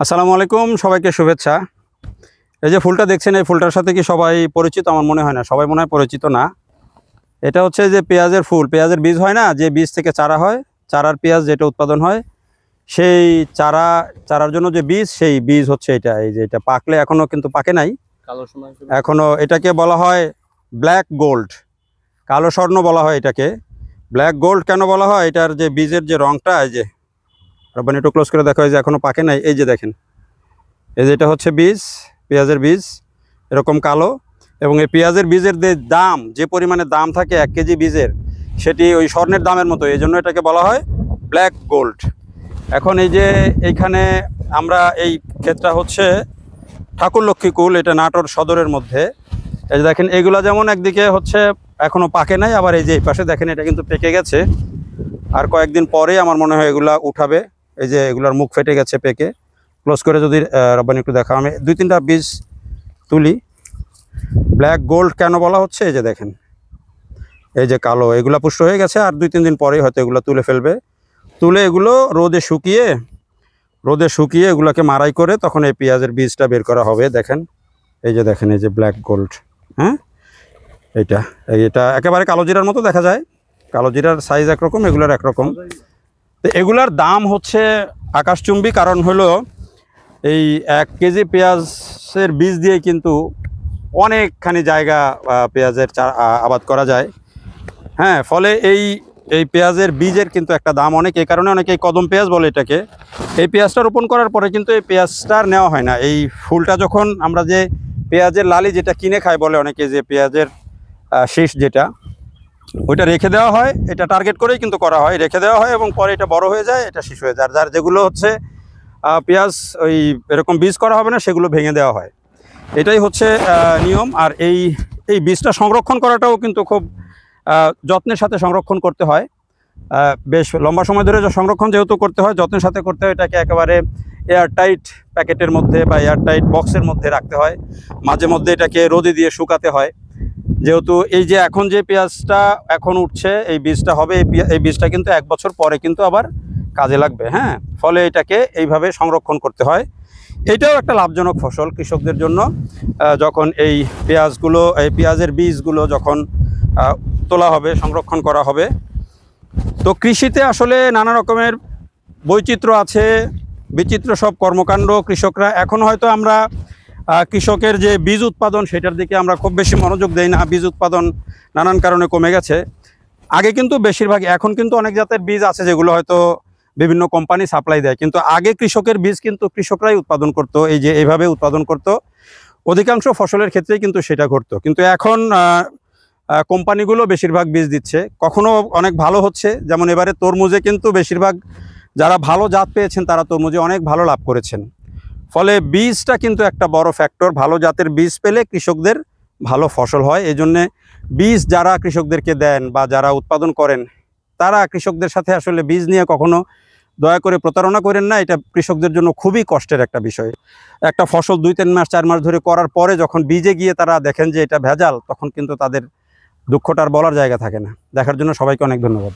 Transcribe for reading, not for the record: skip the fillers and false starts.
আসসালামু আলাইকুম, সবাইকে শুভেচ্ছা। এই যে ফুলটা দেখছেন, এই ফুলটার সাথে কি সবাই পরিচিত? আমার মনে হয় না, সবাই মনে হয় পরিচিত না। এটা হচ্ছে যে পেঁয়াজের ফুল, পেঁয়াজের বীজ হয় না, যে বীজ থেকে চারা হয়, চারার পেঁয়াজ যেটা উৎপাদন হয়, সেই চারার জন্য যে বীজ, সেই বীজ হচ্ছে এটা। এই যে এটা পাকলে, এখনো কিন্তু পাকে নাই, এখনো এটাকে বলা হয় ব্ল্যাক গোল্ড, কালো স্বর্ণ বলা হয় এটাকে। ব্ল্যাক গোল্ড কেন বলা হয়? এটার যে বীজের যে রংটা, এই যে রব্বানি একটু ক্লোজ করে দেখা হয় যে এখনো পাকে নাই, এই যে দেখেন, এই যে এটা হচ্ছে বীজ, পেঁয়াজের বীজ এরকম কালো। এবং এই পেঁয়াজের বীজের যে পরিমাণে দাম থাকে 1 কেজি বীজের, সেটি ওই স্বর্ণের দামের মতো, এই জন্য এটাকে বলা হয় ব্ল্যাক গোল্ড। এখন এই যে এইখানে আমরা, এই ক্ষেতটা হচ্ছে ঠাকুর লক্ষ্মী কুল, এটা নাটোর সদরের মধ্যে। এই যে দেখেন, এগুলা যেমন একদিকে হচ্ছে এখনো পাকে নাই, আবার এই যে এই পাশে দেখেন এটা কিন্তু পেকে গেছে। আর কয়েকদিন পরে আমার মনে হয় এগুলা উঠাবে। এই যে এগুলার মুখ ফেটে গেছে পেকে। ক্লোজ করে যদি রব্বানি একটু দেখা, আমি 2-3টা বীজ তুলি। ব্ল্যাক গোল্ড কেন বলা হচ্ছে? এই যে দেখেন, এই যে কালো, এগুলা পুষ্ট হয়ে গেছে, আর 2-3 দিন পরেই হয়তো এগুলো তুলে ফেলবে। তুলে এগুলো রোদে শুকিয়ে এগুলোকে মারাই করে তখন এই পেঁয়াজের বীজটা বের করা হবে। দেখেন, এই যে দেখেন, এই যে ব্ল্যাক গোল্ড, হ্যাঁ, এটা একেবারে কালো জিরার মতো দেখা যায়। কালো জিরার সাইজ একরকম, এগুলার একরকম। তো এগুলার দাম হচ্ছে আকাশচুম্বী, কারণ হলো এই 1 কেজি পেঁয়াজের বীজ দিয়ে কিন্তু অনেকখানি জায়গা পেঁয়াজের আবাদ করা যায়। হ্যাঁ, ফলে এই পেঁয়াজের বীজের কিন্তু একটা দাম অনেক। এই কারণে অনেকে এই কদম পেঁয়াজ বলে এটাকে। এই পেঁয়াজটা রোপণ করার পরে কিন্তু এই পেঁয়াজটার নেওয়া হয় না। এই ফুলটা যখন আমরা যে পেঁয়াজের লালি যেটা কিনে খাই বলে অনেকে, যে পেঁয়াজের শীষ যেটা, ওইটা রেখে দেওয়া হয়। এটা টার্গেট করেই কিন্তু করা হয়, রেখে দেওয়া হয় এবং পরে এটা বড় হয়ে যায়, এটা শীষ হয়ে যায়। যার যেগুলো হচ্ছে পেঁয়াজ ওই এরকম বীজ করা হবে না, সেগুলো ভেঙে দেওয়া হয়। এটাই হচ্ছে নিয়ম। আর এই বীজটা সংরক্ষণ করাটাও কিন্তু খুব যত্নের সাথে সংরক্ষণ করতে হয়। বেশ লম্বা সময় ধরে সংরক্ষণ যেহেতু করতে হয়, যত্নের সাথে করতে হয়। এটাকে একেবারে এয়ারটাইট প্যাকেটের মধ্যে বা এয়ারটাইট বক্সের মধ্যে রাখতে হয়। মাঝে মধ্যে এটাকে রোদে দিয়ে শুকাতে হয়। যেহেতু এই যে এখন যে পেঁয়াজটা এখন উঠছে, এই বীজটা হবে, এই বীজটা কিন্তু 1 বছর পরে কিন্তু আবার কাজে লাগবে। হ্যাঁ, ফলে এটাকে এইভাবে সংরক্ষণ করতে হয়। এটাও একটা লাভজনক ফসল কৃষকদের জন্য। যখন এই পেঁয়াজের বীজগুলো যখন তোলা হবে, সংরক্ষণ করা হবে। তো কৃষিতে আসলে নানা রকমের বৈচিত্র্য আছে, বিচিত্র সব কর্মকাণ্ড। কৃষকরা এখন হয়তো আমরা কৃষকের যে বীজ উৎপাদন, সেটার দিকে আমরা খুব বেশি মনোযোগ দেই না। বীজ উৎপাদন নানান কারণে কমে গেছে। আগে কিন্তু বেশিরভাগ, এখন কিন্তু অনেক জাতের বীজ আছে যেগুলো হয়তো বিভিন্ন কোম্পানি সাপ্লাই দেয়, কিন্তু আগে কৃষকের বীজ কিন্তু কৃষকরাই উৎপাদন করতো। এই যে এইভাবে উৎপাদন করতো, অধিকাংশ ফসলের ক্ষেত্রেই কিন্তু সেটা ঘটতো। কিন্তু এখন কোম্পানিগুলো বেশিরভাগ বীজ দিচ্ছে, কখনো অনেক ভালো হচ্ছে। যেমন এবারে তরমুজে কিন্তু বেশিরভাগ যারা ভালো জাত পেয়েছেন, তারা তরমুজে অনেক ভালো লাভ করেছেন। ফলে বীজটা কিন্তু একটা বড় ফ্যাক্টর। ভালো জাতের বীজ পেলে কৃষকদের ভালো ফসল হয়। এই জন্যে বীজ যারা কৃষকদেরকে দেন বা যারা উৎপাদন করেন, তারা কৃষকদের সাথে আসলে বীজ নিয়ে কখনো দয়া করে প্রতারণা করেন না। এটা কৃষকদের জন্য খুবই কষ্টের একটা বিষয়। একটা ফসল 2-3 মাস 4 মাস ধরে করার পরে যখন বীজে গিয়ে তারা দেখেন যে এটা ভেজাল, তখন কিন্তু তাদের দুঃখটার বলার জায়গা থাকে না। দেখার জন্য সবাইকে অনেক ধন্যবাদ।